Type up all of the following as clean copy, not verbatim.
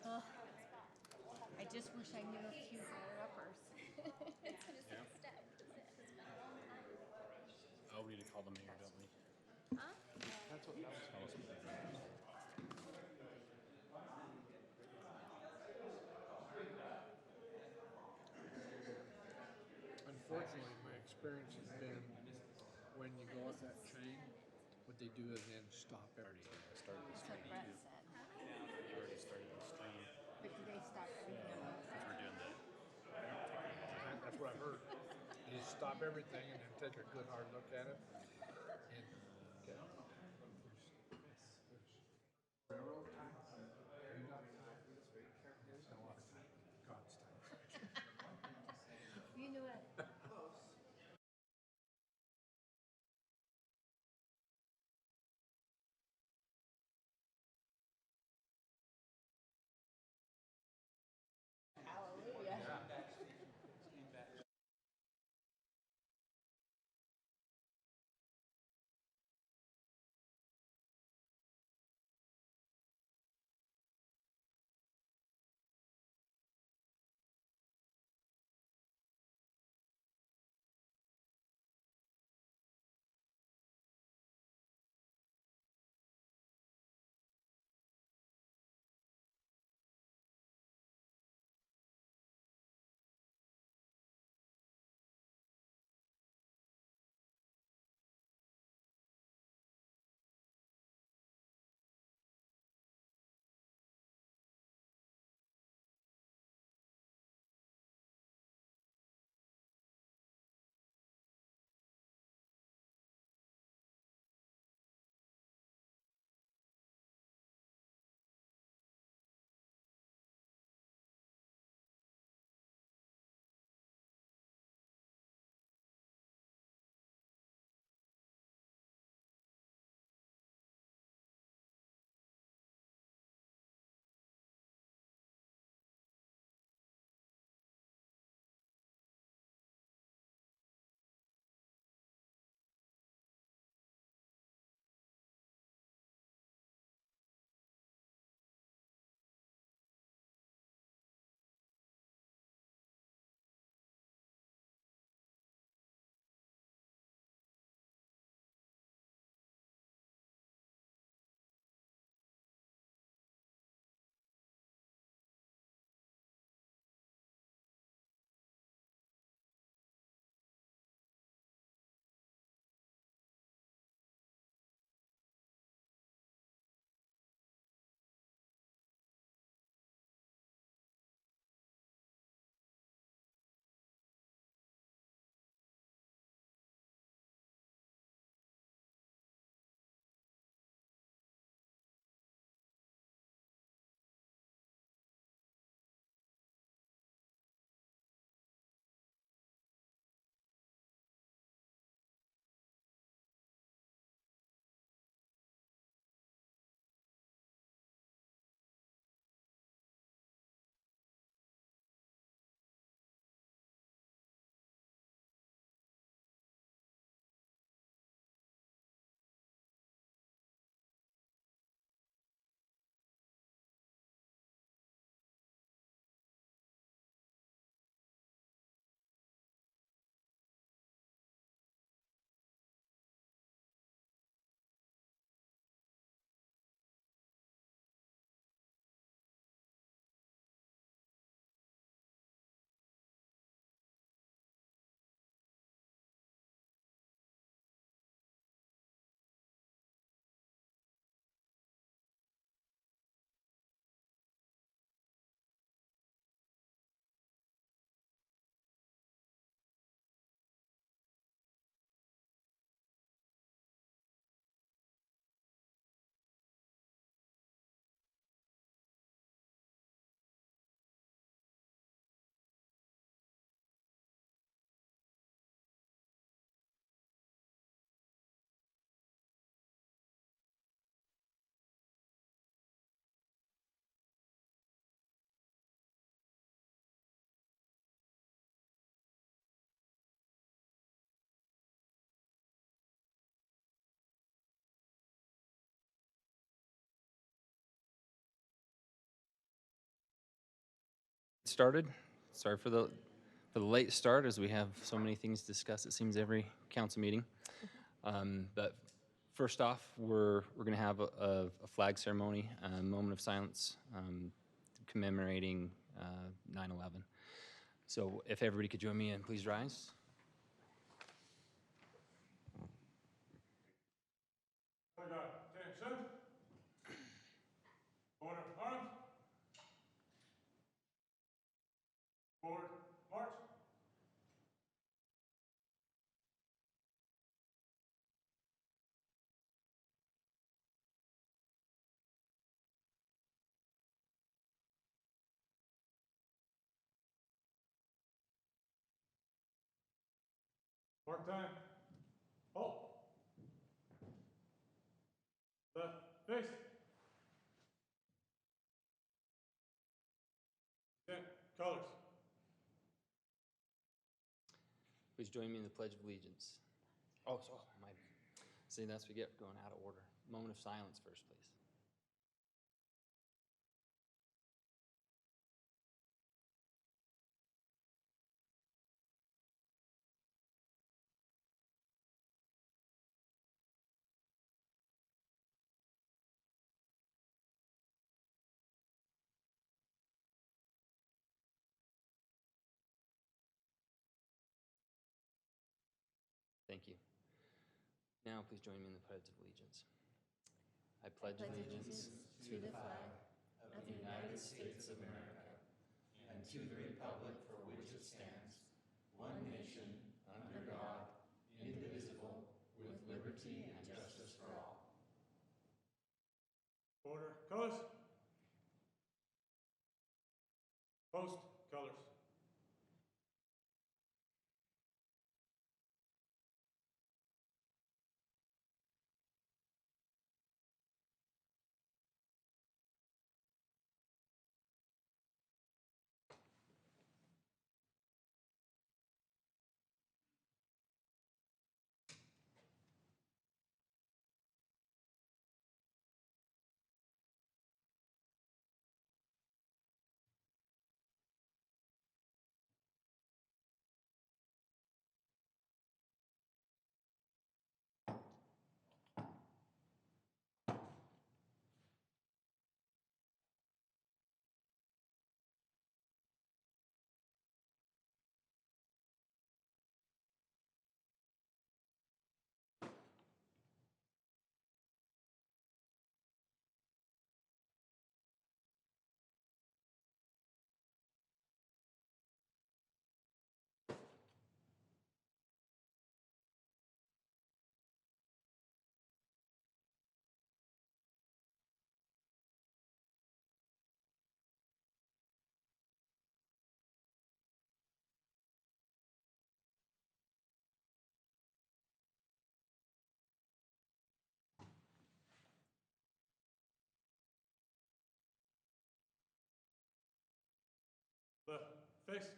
Ugh, I just wish I knew a few higher uppers. It's gonna Yeah. step because it has been a long time. Oh, we need to call the mayor, don't we? Huh? That's what that was supposed to be. Unfortunately, my experience has been when you go up that chain, what they do is then stop Already everything. started the That's stream what Brett too. said. Already started the stream. But do they stop everything on both Because we're sides? doing the That's what I've heard. You just stop everything and then take a good hard look at it. And there's railroad time. You got time. It's very careful. There's no other time. God's time. You knew it. Hallelujah. started. Sorry for the late start, as we have so many things to discuss. It seems every council meeting. But first off, we're going to have a flag ceremony, a moment of silence, commemorating 9/11. So if everybody could join me and please rise. Attention. Order arms. Forward march. Mark time. Halt. Left face. Present colors. Please join me in the Pledge of Allegiance. Oh, my. See, that's what we get going out of order. Moment of silence first, please. Thank you. Now, please join me in the Pledge of Allegiance. I pledge allegiance to the flag of the United States of America and to the republic for which it stands, one nation, under God, indivisible, with liberty and justice for all. Order colors. Post colors. Left face.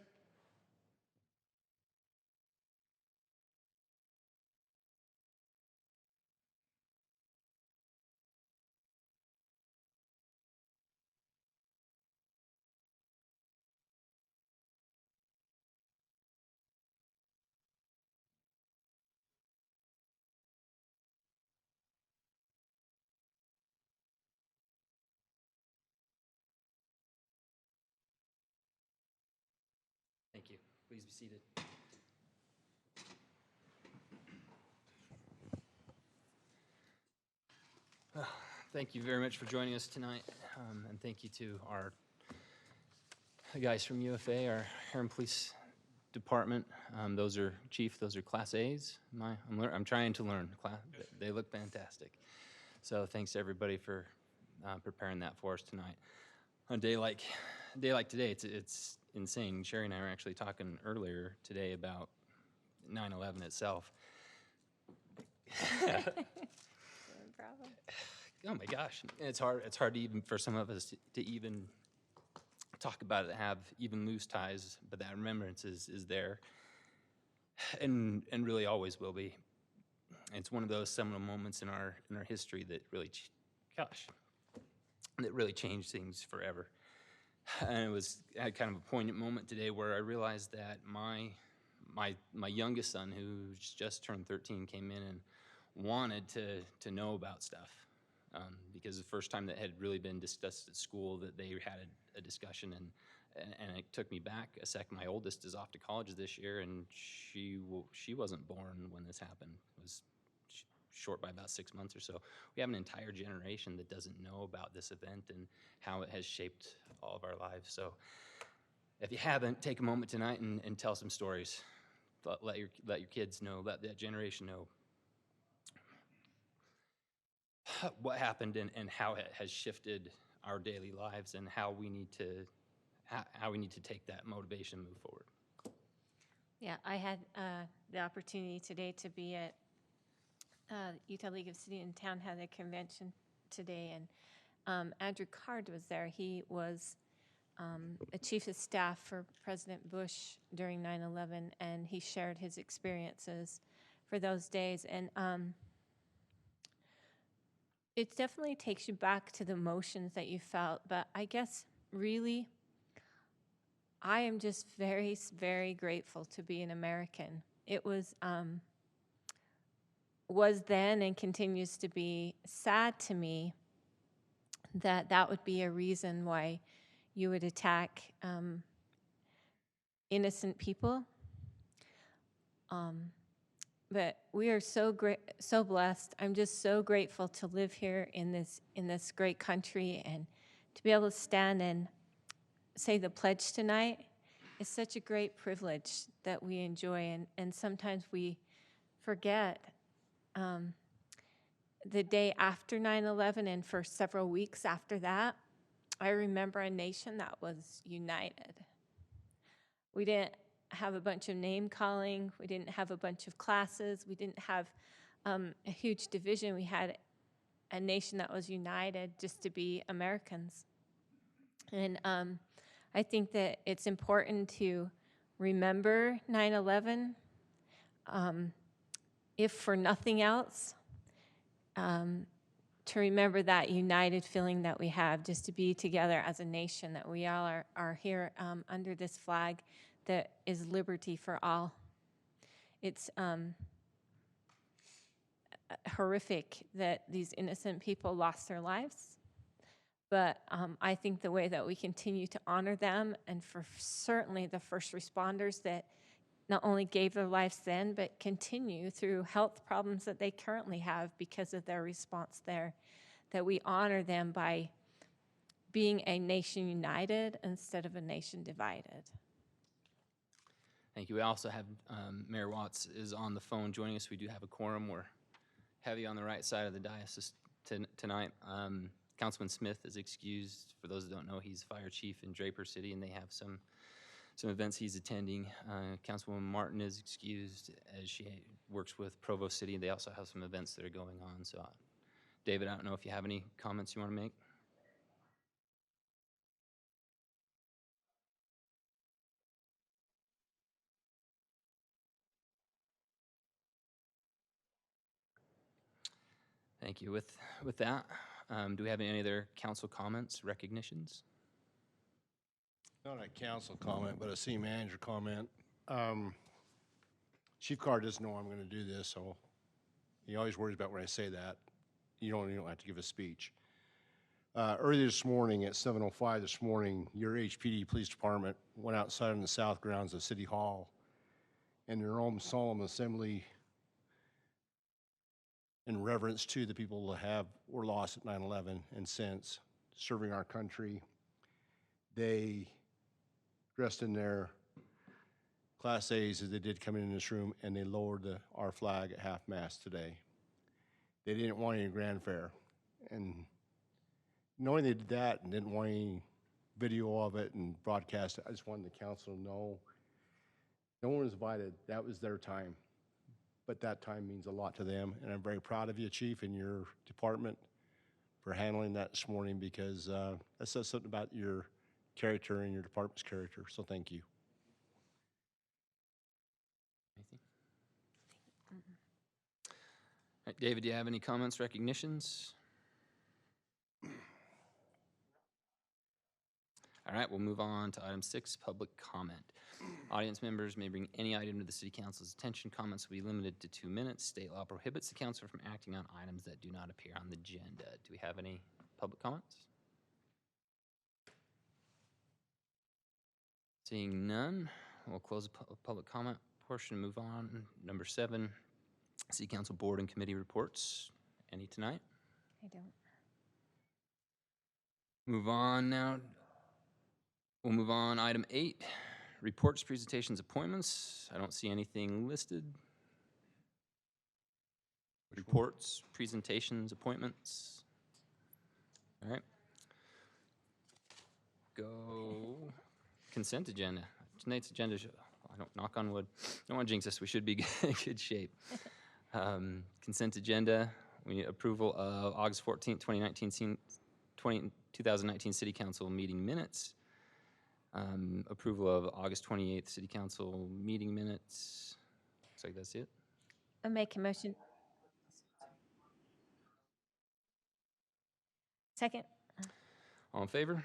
Thank you. Please be seated. Thank you very much for joining us tonight, and thank you to our guys from UFA, our Heron Police Department. Those are Class A's. I'm trying to learn. They look fantastic. So thanks to everybody for preparing that for us tonight. On a day like today, it's insane. Sherry and I were actually talking earlier today about 9/11 itself. Problem. Oh my gosh, and it's hard to even for some of us to even talk about it, have even loose ties, but that remembrance is there, and really always will be. It's one of those seminal moments in our history that really, that really changed things forever. And I had kind of a poignant moment today where I realized that my youngest son, who's just turned 13, came in and wanted to know about stuff. Because the first time that had really been discussed at school that they had a discussion, and it took me back a sec. My oldest is off to college this year, and she wasn't born when this happened. It was short by about 6 months or so. We have an entire generation that doesn't know about this event and how it has shaped all of our lives. So if you haven't, take a moment tonight and tell some stories. Let your kids know, let that generation know what happened and how it has shifted our daily lives and how we need to take that motivation and move forward. Yeah, I had the opportunity today to be at Utah League of City and Town had a convention today, and Andrew Card was there. He was a chief of staff for President Bush during 9/11, and he shared his experiences for those days. And it definitely takes you back to the emotions that you felt. But I guess really, I am just very, very grateful to be an American. It was then and continues to be sad to me that would be a reason why you would attack innocent people. But we are so blessed. I'm just so grateful to live here in this great country, and to be able to stand and say the pledge tonight is such a great privilege that we enjoy, and sometimes we forget. The day after 9/11 and for several weeks after that, I remember a nation that was united. We didn't have a bunch of name calling. We didn't have a bunch of classes. We didn't have a huge division. We had a nation that was united just to be Americans. And I think that it's important to remember 9/11, if for nothing else, to remember that united feeling that we have just to be together as a nation, that we all are here under this flag that is liberty for all. It's horrific that these innocent people lost their lives, but I think the way that we continue to honor them, and for certainly the first responders that not only gave their lives then, but continue through health problems that they currently have because of their response there, that we honor them by being a nation united instead of a nation divided. Thank you. We also have Mayor Watts is on the phone joining us. We do have a quorum. We're heavy on the right side of the diocese tonight. Councilman Smith is excused. For those that don't know, he's fire chief in Draper City, and they have some events he's attending. Councilwoman Martin is excused as she works with Provo City. They also have some events that are going on. So, David, I don't know if you have any comments you want to make. Thank you. With that, do we have any other council comments, recognitions? Not a council comment, but a city manager comment. Chief Carr doesn't know I'm going to do this, so he always worries about when I say that. You don't have to give a speech. Early this morning at 7:05 this morning, your HPD Police Department went outside on the south grounds of City Hall in their own solemn assembly in reverence to the people that were lost at 9/11 and since serving our country. They dressed in their Class A's as they did come in this room, and they lowered our flag at half-mast today. They didn't want any fanfare. And knowing they did that and didn't want any video of it and broadcast it, I just wanted the council to know no one was invited. That was their time. But that time means a lot to them, and I'm very proud of you, Chief, and your department for handling that this morning, because that says something about your character and your department's character, so thank you. Anything? All right, David, do you have any comments, recognitions? All right, we'll move on to item 6, public comment. Audience members may bring any item to the city council's attention. Comments will be limited to 2 minutes. State law prohibits the council from acting on items that do not appear on the agenda. Do we have any public comments? Seeing none, we'll close the public comment portion and move on. Number 7, city council board and committee reports. Any tonight? I don't. Move on now. We'll move on. Item 8, reports, presentations, appointments. I don't see anything listed. Reports, presentations, appointments. All right. Go consent agenda. Tonight's agenda, I don't, knock on wood, don't want to jinx us. We should be in good shape. Consent agenda. We need approval of August 14th, 2019 City Council meeting minutes. Approval of August 28th City Council meeting minutes. Looks like that's it. I'll make a motion. Second. All in favor?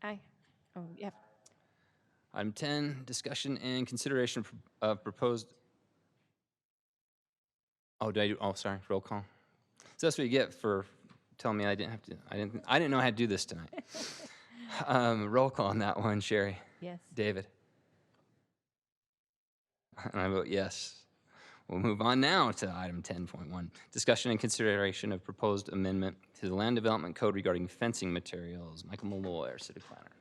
Aye. Oh, yep. Item 10, discussion and consideration of proposed. Oh, did I do? Oh, sorry. Roll call. So that's what you get for telling me I didn't know I had to do this tonight. Roll call on that one. Sherry. Yes. David. And I vote yes. We'll move on now to item 10.1, discussion and consideration of proposed amendment to the Land Development Code regarding fencing materials. Michael Malloy, our city planner.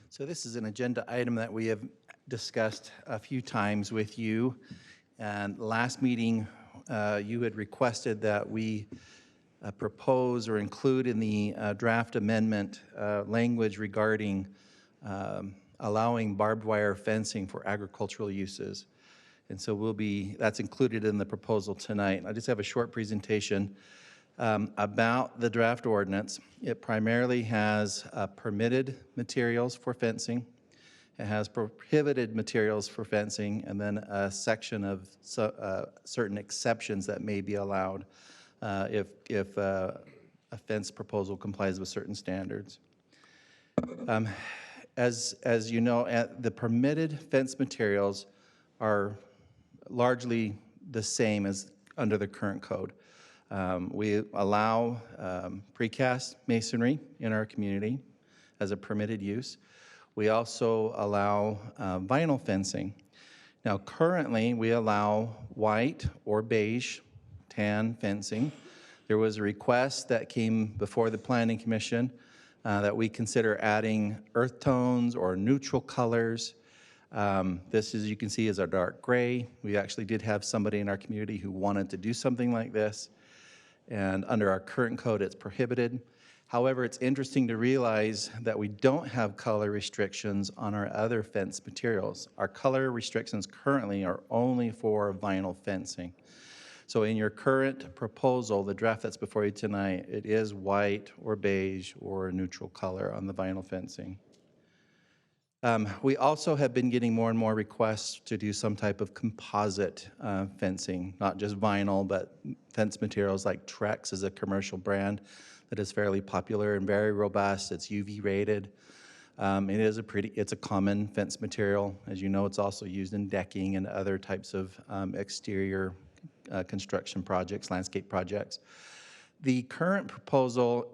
So this is an agenda item that we have discussed a few times with you. And last meeting, you had requested that we propose or include in the draft amendment language regarding allowing barbed wire fencing for agricultural uses. And so that's included in the proposal tonight. I just have a short presentation about the draft ordinance. It primarily has permitted materials for fencing. It has prohibited materials for fencing, and then a section of certain exceptions that may be allowed if a fence proposal complies with certain standards. As you know, the permitted fence materials are largely the same as under the current code. We allow precast masonry in our community as a permitted use. We also allow vinyl fencing. Now, currently, we allow white or beige tan fencing. There was a request that came before the Planning Commission that we consider adding earth tones or neutral colors. This, as you can see, is a dark gray. We actually did have somebody in our community who wanted to do something like this. And under our current code, it's prohibited. However, it's interesting to realize that we don't have color restrictions on our other fence materials. Our color restrictions currently are only for vinyl fencing. So in your current proposal, the draft that's before you tonight, it is white or beige or a neutral color on the vinyl fencing. We also have been getting more and more requests to do some type of composite fencing, not just vinyl, but fence materials like Trex is a commercial brand that is fairly popular and very robust. It's UV rated. It's a common fence material. As you know, it's also used in decking and other types of exterior construction projects, landscape projects. The current proposal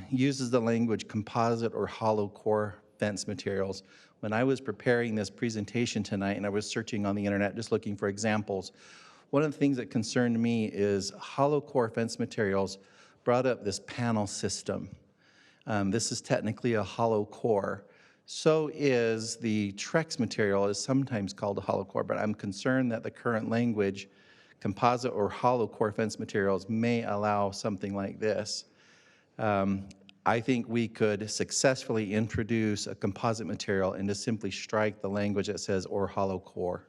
uses the language composite or hollow core fence materials. When I was preparing this presentation tonight and I was searching on the internet just looking for examples, one of the things that concerned me is hollow core fence materials brought up this panel system. This is technically a hollow core. So is the Trex material is sometimes called a hollow core, but I'm concerned that the current language, composite or hollow core fence materials, may allow something like this. I think we could successfully introduce a composite material and just simply strike the language that says or hollow core.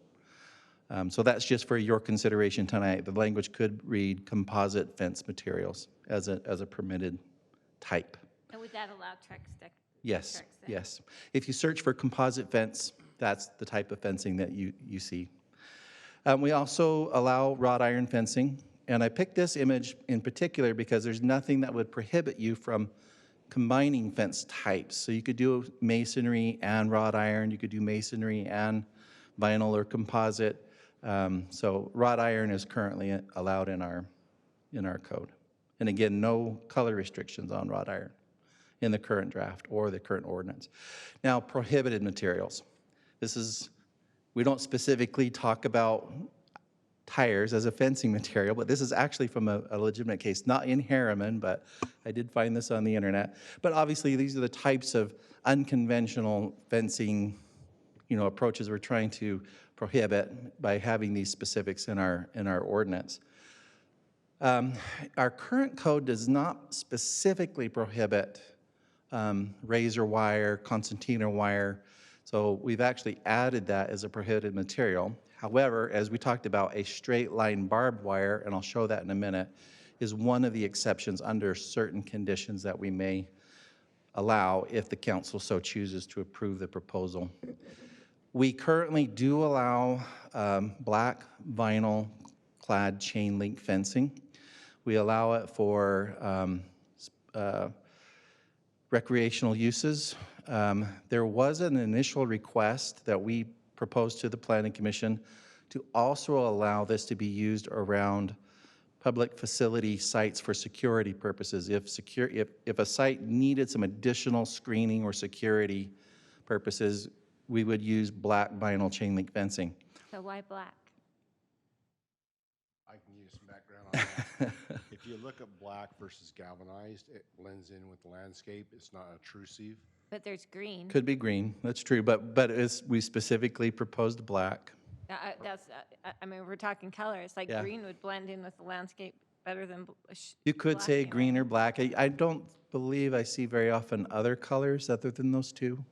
So that's just for your consideration tonight. The language could read composite fence materials as a permitted type. And would that allow Trex? Yes, yes. If you search for composite fence, that's the type of fencing that you see. We also allow wrought iron fencing, and I picked this image in particular because there's nothing that would prohibit you from combining fence types. So you could do masonry and wrought iron, you could do masonry and vinyl or composite. So wrought iron is currently allowed in our code. And again, no color restrictions on wrought iron in the current draft or the current ordinance. Now, prohibited materials. We don't specifically talk about tires as a fencing material, but this is actually from a legitimate case, not in Harriman, but I did find this on the internet. But obviously, these are the types of unconventional fencing, approaches we're trying to prohibit by having these specifics in our ordinance. Our current code does not specifically prohibit razor wire, concertina wire, so we've actually added that as a prohibited material. However, as we talked about, a straight line barbed wire, and I'll show that in a minute, is one of the exceptions under certain conditions that we may allow if the council so chooses to approve the proposal. We currently do allow black vinyl clad chain link fencing. We allow it for recreational uses. There was an initial request that we proposed to the Planning Commission to also allow this to be used around public facility sites for security purposes. If a site needed some additional screening or security purposes, we would use black vinyl chain link fencing. So why black? I can give you some background on that. If you look at black versus galvanized, it blends in with the landscape. It's not intrusive. But there's green. Could be green, that's true, but we specifically proposed black. We're talking colors, like Yeah. green would blend in with the landscape better than You could black say anyway. green or black. I don't believe I see very often other colors other than those two.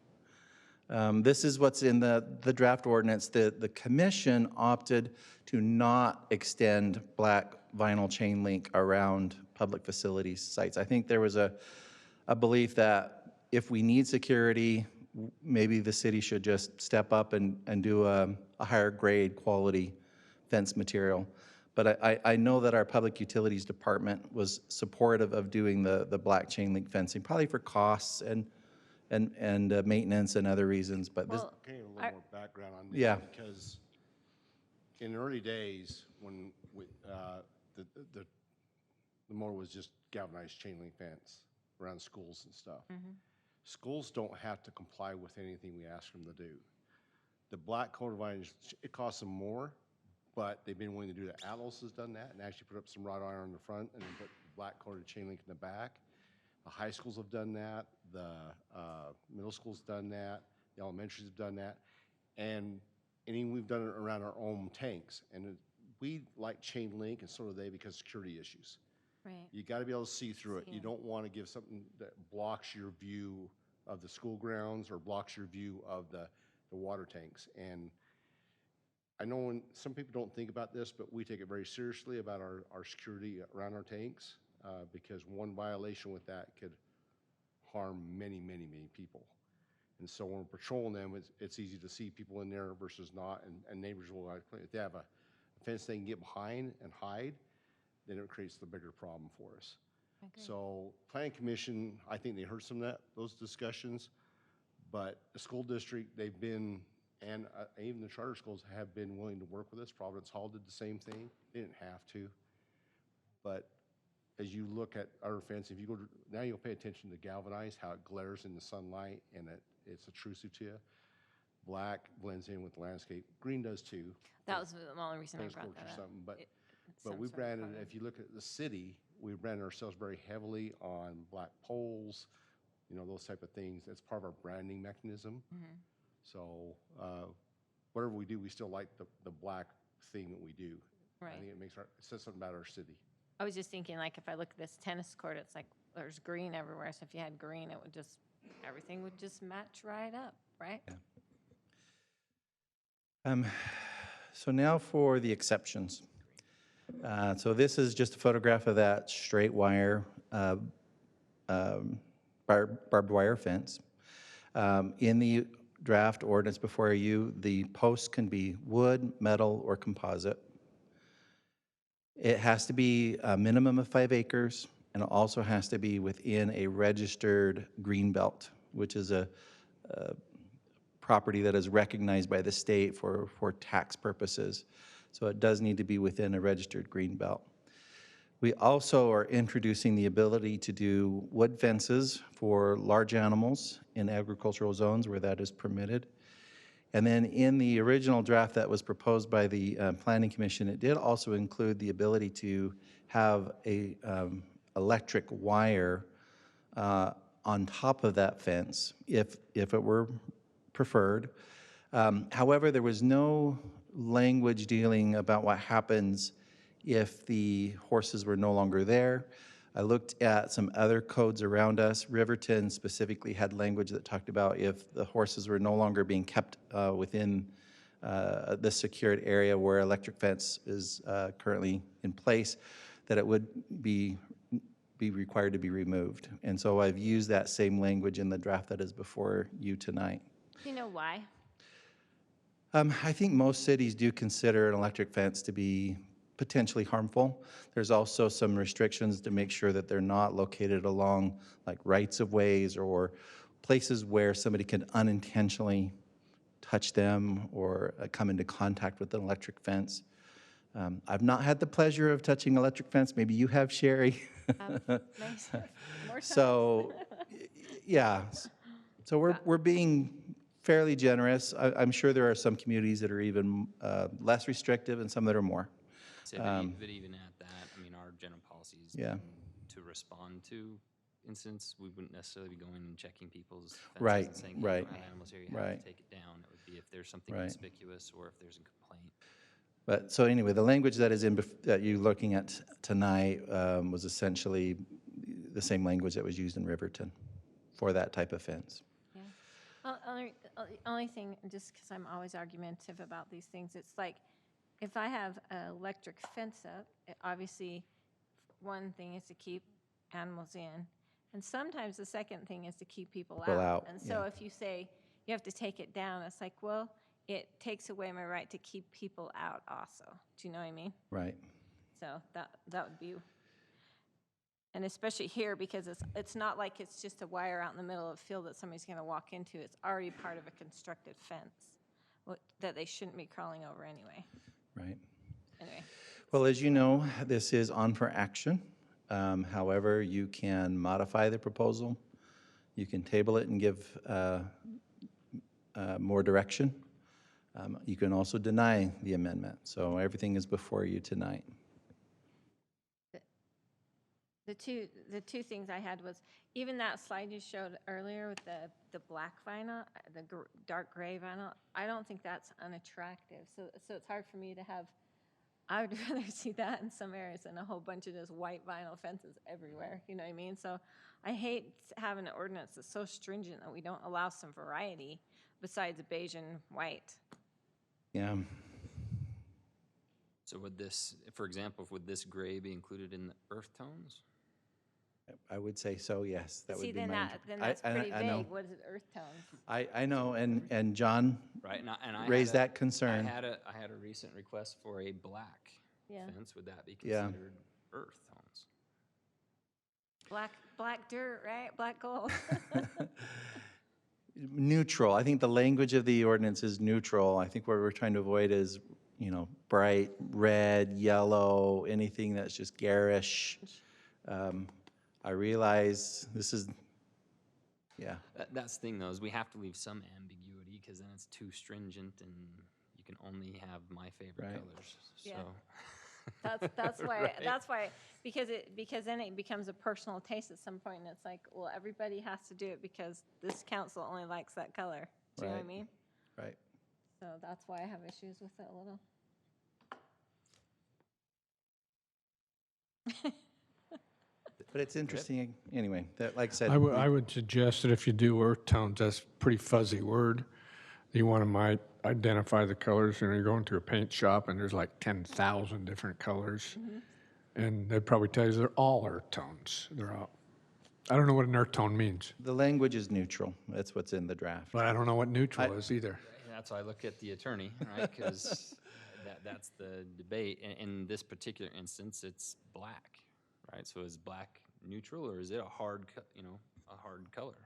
This is what's in the draft ordinance. The commission opted to not extend black vinyl chain link around public facilities sites. I think there was a belief that if we need security, maybe the city should just step up and do a higher grade quality fence material. But I know that our Public Utilities Department was supportive of doing the black chain link fencing, probably for costs and maintenance and other reasons, but this, Well, Can you give a little more background on this? Yeah. Because in the early days, when the mower was just galvanized chain link fence around schools and stuff. Schools don't have to comply with anything we ask them to do. The black coated vinyl, it costs them more, but they've been willing to do that. Atlas has done that and actually put up some wrought iron in the front and then put black coated chain link in the back. The high schools have done that. The middle schools done that. The elementaries have done that. And even we've done it around our own tanks. And we like chain link, and so do they, because security issues. Right. You got to be able to see through it. See You it. don't want to give something that blocks your view of the school grounds or blocks your view of the water tanks. And I know when some people don't think about this, but we take it very seriously about our security around our tanks, because one violation with that could harm many, many, many people. And so when we're patrolling them, it's easy to see people in there versus not, and neighbors will, if they have a fence they can get behind and hide, then it creates the bigger problem for us. So Planning Commission, I think they heard some of those discussions, but the school district, they've been, and even the charter schools have been willing to work with us. Providence Hall did the same thing. They didn't have to. But as you look at our fence, if you go to, now you'll pay attention to galvanized, how it glares in the sunlight and it's intrusive to you. Black blends in with the landscape. Green does too. That was the only reason I Tennis brought courts that or up. something, but Some we sort of branded, color. if you look at the city, we branded ourselves very heavily on black poles, those type of things. That's part of our branding mechanism. So whatever we do, we still like the black thing that we do. Right. I think it says something about our city. I was just thinking, like, if I look at this tennis court, it's like there's green everywhere. So if you had green, it would just, everything would just match right up, right? So now for the exceptions. So this is just a photograph of that straight wire, barbed wire fence. In the draft ordinance before you, the posts can be wood, metal, or composite. It has to be a minimum of 5 acres, and it also has to be within a registered green belt, which is a property that is recognized by the state for tax purposes. So it does need to be within a registered green belt. We also are introducing the ability to do wood fences for large animals in agricultural zones where that is permitted. And then in the original draft that was proposed by the Planning Commission, it did also include the ability to have a electric wire on top of that fence if it were preferred. However, there was no language dealing about what happens if the horses were no longer there. I looked at some other codes around us. Riverton specifically had language that talked about if the horses were no longer being kept within the secured area where electric fence is currently in place, that it would be required to be removed. And so I've used that same language in the draft that is before you tonight. Do you know why? I think most cities do consider an electric fence to be potentially harmful. There's also some restrictions to make sure that they're not located along like rights of ways or places where somebody can unintentionally touch them or come into contact with an electric fence. I've not had the pleasure of touching electric fence. Maybe you have, Sherry. Nice. More time. So, yeah. So we're being fairly generous. I'm sure there are some communities that are even less restrictive and some that are more. So, but even at that, I mean, our general policy is Yeah. to respond to incidents. We wouldn't necessarily be going and checking people's fences Right, and saying, right, you don't have animals here, you have right. to take it down. It would be if there's something Right. conspicuous or if there's a complaint. But so anyway, the language that is in that you're looking at tonight was essentially the same language that was used in Riverton for that type of fence. Yeah. Only thing, just because I'm always argumentative about these things, it's like, if I have an electric fence up, obviously, one thing is to keep animals in, and sometimes the second thing is to keep people People out, And so yeah. if you say you have to take it down, it's like, well, it takes away my right to keep people out also. Do you know what I mean? Right. So that would be, and especially here, because it's not like it's just a wire out in the middle of a field that somebody's going to walk into. It's already part of a constructed fence that they shouldn't be crawling over anyway. Right. Anyway. Well, as you know, this is on for action. However, you can modify the proposal. You can table it and give more direction. You can also deny the amendment. So everything is before you tonight. The two things I had was, even that slide you showed earlier with the black vinyl, the dark gray vinyl, I don't think that's unattractive. So it's hard for me to have, I would rather see that in some areas than a whole bunch of just white vinyl fences everywhere, you know what I mean? So I hate having an ordinance that's so stringent that we don't allow some variety besides beige and white. Yeah. So would this, for example, would this gray be included in the earth tones? I would say so, yes. That See, would be then my that's pretty I know. vague. What is it, earth tones? I know, and John Right, and I raised had a- that concern. I had a recent request for a black Yeah. fence. Would that be Yeah. considered earth tones? Black dirt, right? Black gold. Neutral. I think the language of the ordinance is neutral. I think what we're trying to avoid is, bright red, yellow, anything that's just garish. I realize this is, yeah. That's the thing, though, is we have to leave some ambiguity because then it's too stringent and you can only have my favorite Right. colors. Yeah. So That's why Right. that's why because then it becomes a personal taste at some point, and it's like, well, everybody has to do it because this council only likes that color. Do you know what I Right. mean? Right. So that's why I have issues with it a little. But it's interesting, anyway, that, like I said. I would suggest that if you do earth tones, that's a pretty fuzzy word. You want to identify the colors, you go into a paint shop and there's like 10,000 different colors. And they'd probably tell you they're all earth tones. They're all, I don't know what an earth tone means, The language is neutral. That's what's in the draft. but I don't know what neutral is either. And that's why I look at the attorney, right? Because that's the debate. In this particular instance, it's black, right? So is black neutral, or is it a hard, a hard color?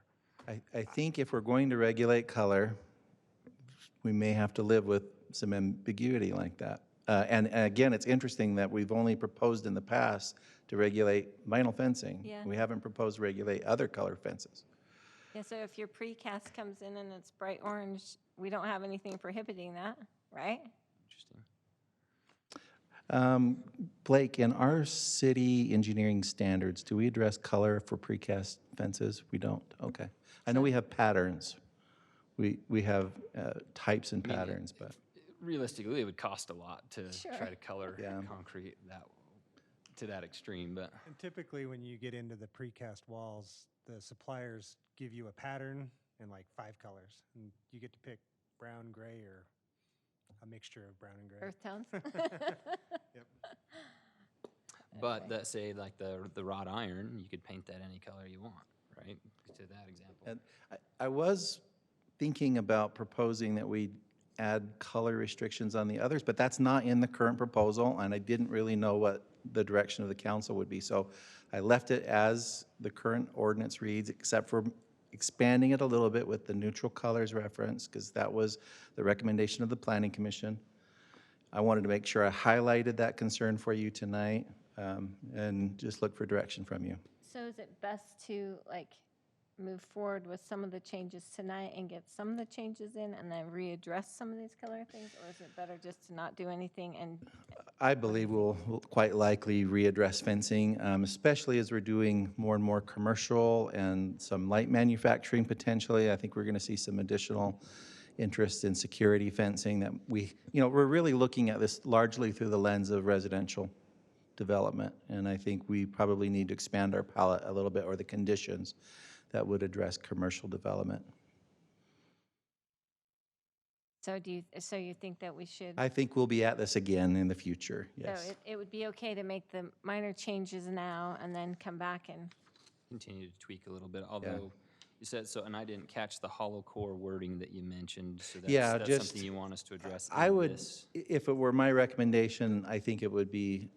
I think if we're going to regulate color, we may have to live with some ambiguity like that. And again, it's interesting that we've only proposed in the past to regulate vinyl fencing. Yeah. We haven't proposed to regulate other color fences. Yeah, so if your precast comes in and it's bright orange, we don't have anything prohibiting that, right? Interesting. Blake, in our city engineering standards, do we address color for precast fences? We don't, okay. I know we have patterns. We have types and patterns, but. Realistically, it would cost a lot to Sure. try to color Yeah. concrete to that extreme, but And typically, when you get into the precast walls, the suppliers give you a pattern and like 5 colors, and you get to pick brown, gray, or a mixture of brown and gray. Earth tones? Yep. But that say like the wrought iron, you could paint that any color you want, right? To that example. And I was thinking about proposing that we add color restrictions on the others, but that's not in the current proposal, and I didn't really know what the direction of the council would be. So I left it as the current ordinance reads, except for expanding it a little bit with the neutral colors reference, because that was the recommendation of the Planning Commission. I wanted to make sure I highlighted that concern for you tonight, and just look for direction from you. So is it best to move forward with some of the changes tonight and get some of the changes in and then readdress some of these color things? Or is it better just to not do anything and, I believe we'll quite likely readdress fencing, especially as we're doing more and more commercial and some light manufacturing potentially. I think we're going to see some additional interest in security fencing that we're really looking at this largely through the lens of residential development. And I think we probably need to expand our palette a little bit, or the conditions that would address commercial development. so you think that we should? I think we'll be at this again in the future, So yes. it would be okay to make the minor changes now and then come back and, Continue to tweak a little bit, although you said so, and I didn't catch the hollow core wording that you mentioned, so Yeah, that's just- something you want us to address I in would, this. if it were my recommendation, I think it would be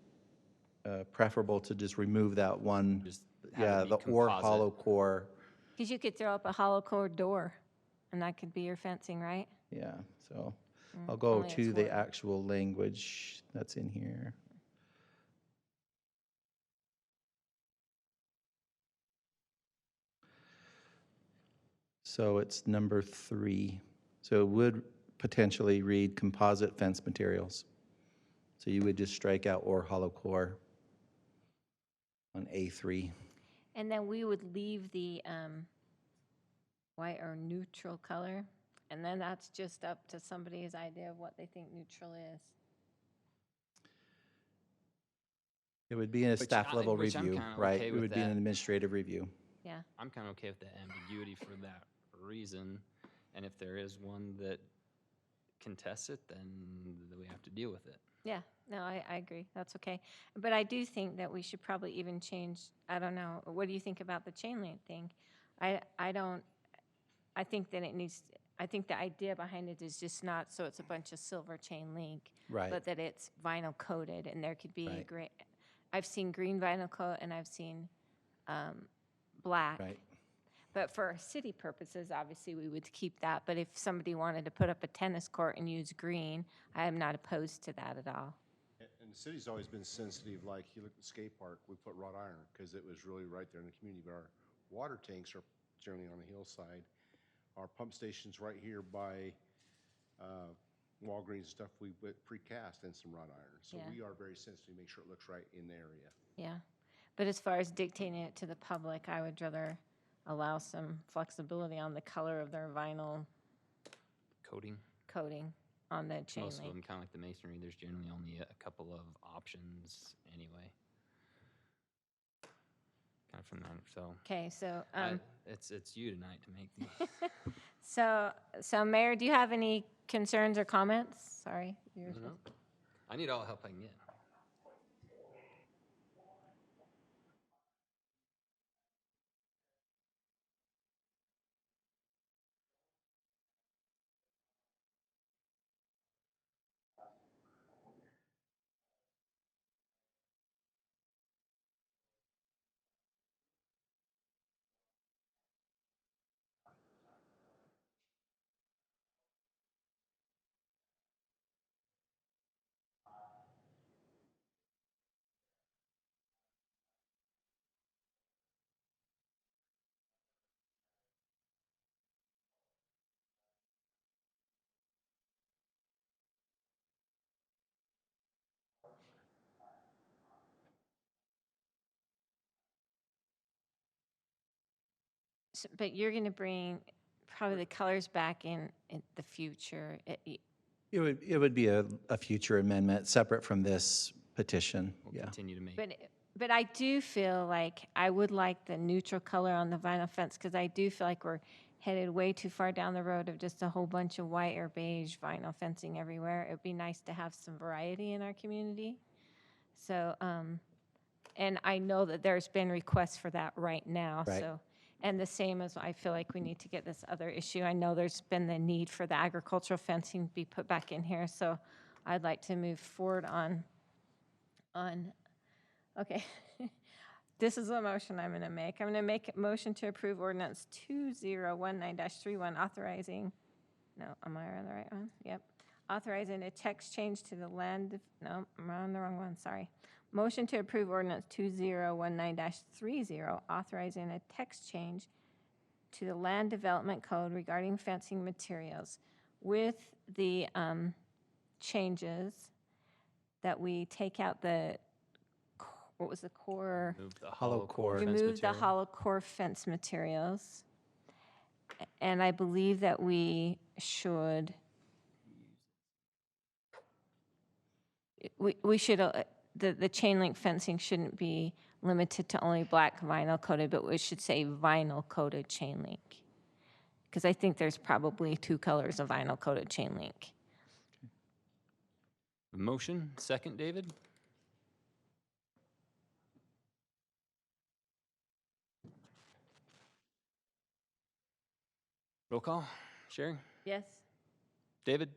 preferable to just remove that one, Just have it yeah, be the or composite. hollow core, because you could throw up a hollow core door and that could be your fencing, right? yeah, so. I'll go only it's to the wood. actual language that's in here. So it's number 3. So it would potentially read composite fence materials. So you would just strike out or hollow core on A3. And then we would leave the white or neutral color, and then that's just up to somebody's idea of what they think neutral is. It would be a staff level which I'm review, kinda right? okay It with would be an that. administrative review. Yeah, I'm kind of okay with the ambiguity for that reason, and if there is one that contests it, then we have to deal with it. yeah, no, I agree, that's okay. But I do think that we should probably even change, I don't know, what do you think about the chain link thing? I think that it needs, I think the idea behind it is just not so it's a bunch of silver chain link. Right. But that it's vinyl coated, and there could be Right. gray, I've seen green vinyl coat and I've seen black. Right. But for city purposes, obviously, we would keep that. But if somebody wanted to put up a tennis court and use green, I am not opposed to that at all. And the city's always been sensitive, like you look at the skate park, we put wrought iron because it was really right there in the community. But our water tanks are generally on the hillside. Our pump station's right here by Walgreens and stuff, we put precast and some wrought iron. So Yeah. we are very sensitive to make sure it looks right in the area. Yeah. But as far as dictating it to the public, I would rather allow some flexibility on the color of their vinyl Coating, coating on the chain most of them, link. kind of like the masonry, there's generally only a couple of options anyway. Kind of from that, so. Okay, so, It's you tonight to make the. so Mayor, do you have any concerns or comments? Sorry. you're supposed- I need all the help I can get. But you're going to bring probably the colors back in the future. It would be a future amendment, separate from this petition, We'll yeah. continue to make. But I do feel like I would like the neutral color on the vinyl fence, because I do feel like we're headed way too far down the road of just a whole bunch of white or beige vinyl fencing everywhere. It would be nice to have some variety in our community. So, and I know that there's been requests for that right now, Right. so. And the same as I feel like we need to get this other issue. I know there's been the need for the agricultural fencing to be put back in here, so I'd like to move forward on, okay. This is a motion I'm going to make. I'm going to make a motion to approve ordinance 2019-31 authorizing, no, am I on the right one? Yep. Authorizing a text change to the land, no, I'm on the wrong one, sorry. Motion to approve ordinance 2019-30 authorizing a text change to the land development code regarding fencing materials with the changes that we take out the, what was the core? Remove the Hollow hollow core. core fence Remove the material. hollow core fence materials. And I believe that we should, we should, the chain link fencing shouldn't be limited to only black vinyl coated, but we should say vinyl coated chain link. Because I think there's probably 2 colors of vinyl coated chain link. Motion, second, David? Roll call. Sherry? Yes? David?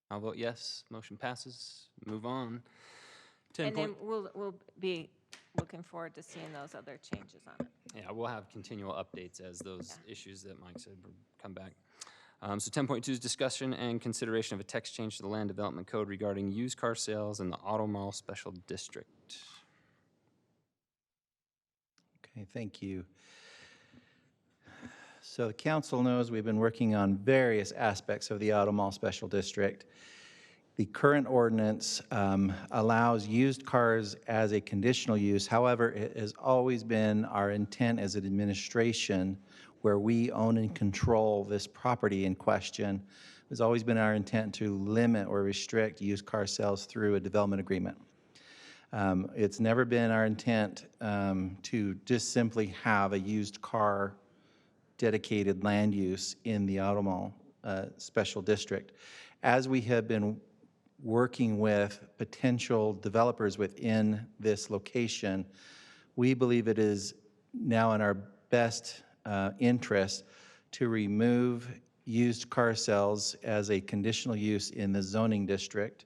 I'll vote yes. Motion passes. Move on. 10 And point. then we'll be looking forward to seeing those other changes on it. Yeah, we'll have continual updates as those issues that Mike said come back. So 10.2 is discussion and consideration of a text change to the land development code regarding used car sales in the Auto Mall Special District. Okay, thank you. So the council knows we've been working on various aspects of the Auto Mall Special District. The current ordinance allows used cars as a conditional use. However, it has always been our intent as an administration, where we own and control this property in question, it's always been our intent to limit or restrict used car sales through a development agreement. It's never been our intent to just simply have a used car dedicated land use in the Auto Mall Special District. As we have been working with potential developers within this location, we believe it is now in our best interest to remove used car sales as a conditional use in the zoning district.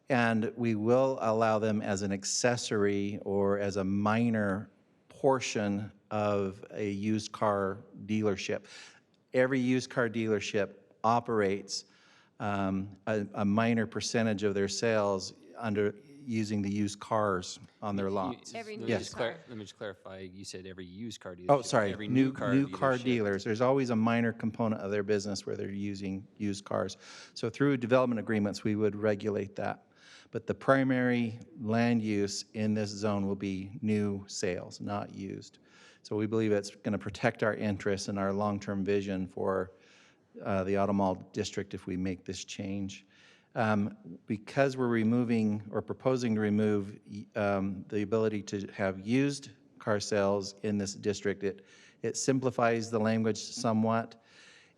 And we will allow them as an accessory or as a minor portion of a used car dealership. Every used car dealership operates a minor percentage of their sales under using the used cars on their lots. Every Let me new just car. Let me just clarify, you said every used car dealership. Oh, sorry, Every new car car dealership. dealers. There's always a minor component of their business where they're using used cars. So through development agreements, we would regulate that. But the primary land use in this zone will be new sales, not used. So we believe it's going to protect our interests and our long-term vision for the Auto Mall District if we make this change. Because we're removing or proposing to remove the ability to have used car sales in this district, it simplifies the language somewhat.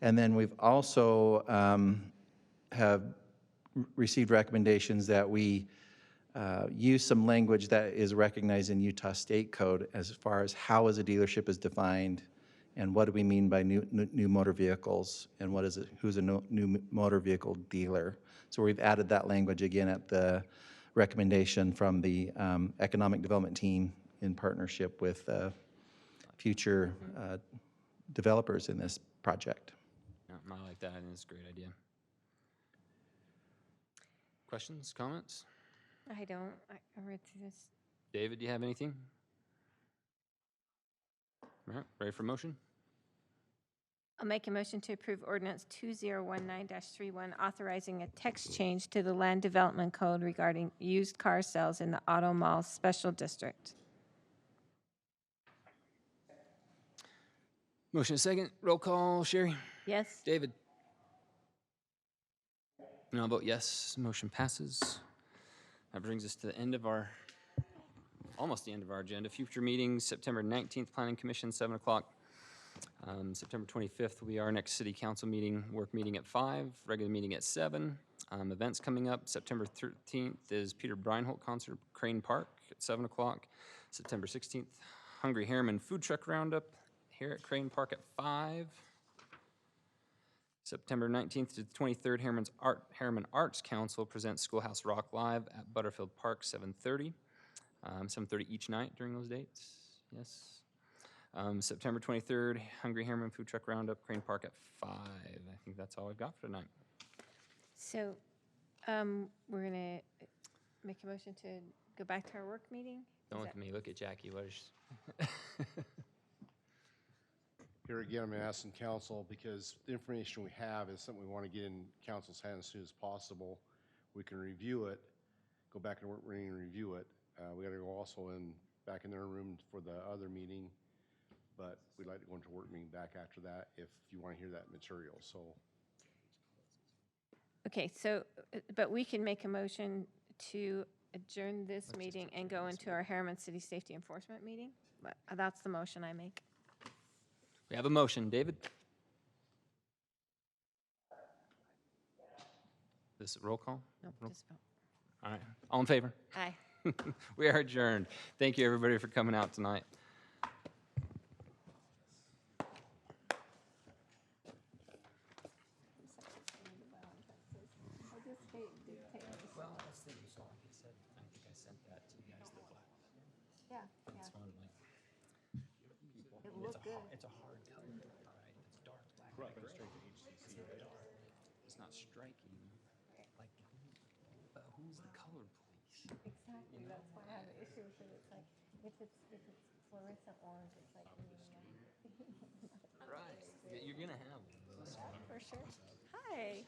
And then we've also have received recommendations that we use some language that is recognized in Utah State Code as far as how is a dealership is defined and what do we mean by new motor vehicles and what is it, who's a new motor vehicle dealer. So we've added that language again at the recommendation from the economic development team in partnership with future developers in this project. Yeah, I like that. I think it's a great idea. Questions, comments? I don't, I read through this. David, do you have anything? All right, ready for motion? I'll make a motion to approve ordinance 2019-31 authorizing a text change to the land development code regarding used car sales in the Auto Mall Special District. Motion is second. Roll call. Sherry? Yes? David? And I'll vote yes. Motion passes. That brings us to the end of our, almost the end of our agenda. Future meetings, September 19th, Planning Commission, 7 o'clock. September 25th will be our next city council meeting, work meeting at 5, regular meeting at 7. Events coming up, September 13th is Peter Breinholt concert, Crane Park at 7 o'clock. September 16th, Hungry Harriman Food Truck Roundup here at Crane Park at 5. September 19th to the 23rd, Harriman Arts Council presents Schoolhouse Rock Live at Butterfield Park, 7:30. 7:30 each night during those dates, yes. September 23rd, Hungry Harriman Food Truck Roundup, Crane Park at 5. I think that's all I've got for tonight. So, we're gonna make a motion to go back to our work meeting? Don't Is look that- at me, look at Jackie. What is? Here again, I'm going to ask some counsel, because the information we have is something we want to get in council's hands as soon as possible. We can review it, go back and work meeting and review it. We got to go also back in their room for the other meeting, but we'd like to go into work meeting back after that if you want to hear that material, so. Okay, so, but we can make a motion to adjourn this meeting and go into our Harriman City Safety Enforcement meeting? But that's the motion I make. We have a motion. David? This roll call? Nope, just vote. All right. All in favor? Aye. We are adjourned. Thank you, everybody, for coming out tonight. Well, that's the so like I said, I think I sent that to you guys, the black. Yeah, It's fun, like, It looked good. it's a hard color, all right? It's dark black. Right, but it's not striking. Like, but who's the color police? Exactly, that's why I have an issue with it. It's like, if it's fluorescent orange, it's like, Right. You're gonna have one of those. for sure. Hi.